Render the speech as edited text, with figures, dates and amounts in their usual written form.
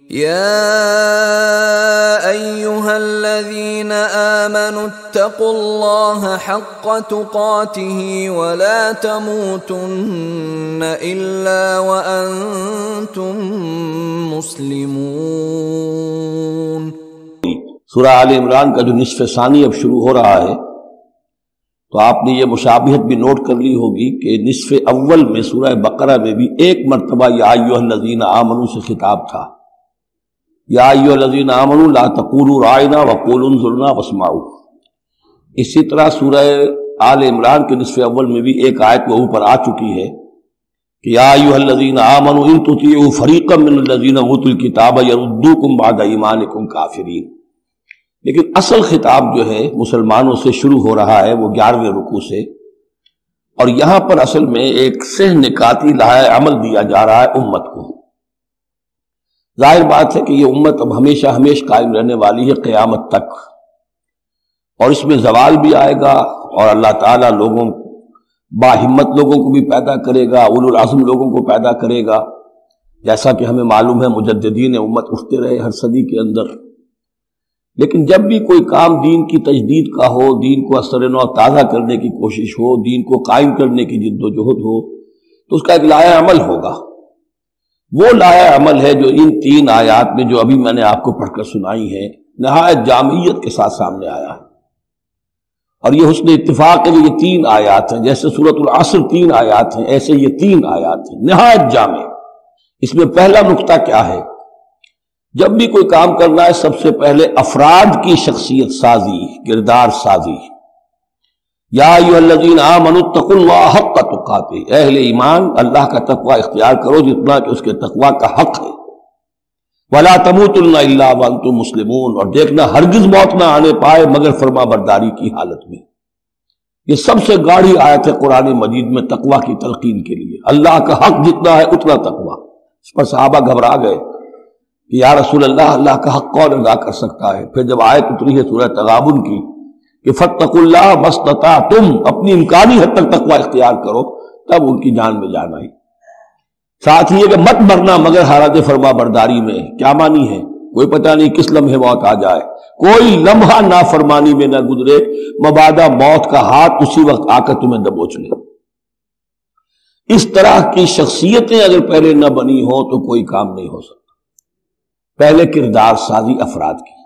يا أيها الذين آمنوا اتقوا الله حق تقاته ولا تموتن إلا وأنتم مسلمون۔ سورہ آل عمران کا جو نصف ثانی اب شروع ہو رہا ہے، تو آپ نے یہ مشابہت بھی نوٹ کر لی ہوگی کہ نصف اول میں سورہ بقرہ میں بھی ایک مرتبہ یا ایھا الذین آمنوا سے خطاب تھا، یا ایھا الذین آمنوا لا تقولوا راعنا وقولوا انظرنا واسمعوا۔ اسی طرح سورہ آل عمران کے نصف اول میں بھی ایک آیت وہ اوپر آ چکی ہے کہ یا ایھا الذین آمنوا ان تطیعوا فریقا من الذین اوتوا الکتاب یردوکم بعد ایمانکم کافرین۔ لیکن اصل خطاب جو ہے مسلمانوں سے شروع ہو رہا ہے وہ 11ویں رکوع سے، اور یہاں پر اصل میں ایک سہ نکاتی لائحہ عمل دیا جا رہا ہے امت کو۔ ظاہر بات ہے کہ یہ امت اب ہمیشہ قائم رہنے والی ہے قیامت تک، اور اس میں زوال بھی آئے گا، اور اللہ تعالیٰ لوگوں باہمت لوگوں کو بھی پیدا کرے گا، اولو العزم لوگوں کو پیدا کرے گا، جیسا کہ ہمیں معلوم ہے مجددین امت اٹھتے رہے ہر صدی کے اندر۔ لیکن جب بھی کوئی کام دین کی تجدید کا ہو، دین کو اثر نو تازہ کرنے کی کوشش ہو، دین کو قائم کرنے کی جد و جہد ہو، تو اس کا ایک لائحہ عمل ہوگا۔ وہ لائحہ عمل ہے جو ان 3 آیات میں جو ابھی میں نے آپ کو پڑھ کر سنائی ہے نہایت جامعیت کے ساتھ سامنے آیا ہے، اور یہ حسن اتفاق ہے کہ یہ 3 آیات ہیں، جیسے سورۃ العصر 3 آیات ہیں، ایسے یہ 3 آیات ہیں نہایت جامع۔ اس میں پہلا نقطہ کیا ہے؟ جب بھی کوئی کام کرنا ہے سب سے پہلے افراد کی شخصیت سازی، کردار سازی۔ یا ایھا الذین آمنوا اتقوا اللہ حق تقاتہ، اہل ایمان اللہ کا تقوی اختیار کرو جتنا کہ اس کے تقوی کا حق ہے۔ ولا تموتن الا وانتم مسلمون، اور دیکھنا ہرگز موت نہ آنے پائے مگر فرما برداری کی حالت میں۔ یہ سب سے گاڑھی آیت ہے قرآن مجید میں تقوی کی تلقین کے لیے۔ اللہ کا حق جتنا ہے اتنا تقوی۔ اس پر صحابہ گھبرا گئے کہ یا رسول اللہ، اللہ کا حق کون ادا کر سکتا ہے؟ پھر جب آیت اتری ہے سورہ تغابن کی کہ فاتقوا اللہ ما استطعتم، اپنی امکانی حد تک تقوی اختیار کرو، تب ان کی جان میں جان آئی۔ ساتھ ہی یہ کہ مت مرنا مگر حالت فرما برداری میں۔ کیا معنی ہے؟ کوئی پتہ نہیں کس لمحے موت آ جائے، کوئی لمحہ نافرمانی میں نہ گزرے، مبادا موت کا ہاتھ اسی وقت آ کر تمہیں دبوچ لے۔ اس طرح کی شخصیتیں اگر پہلے نہ بنی ہوں تو کوئی کام نہیں ہو سکتا۔ پہلے کردار سازی افراد کی۔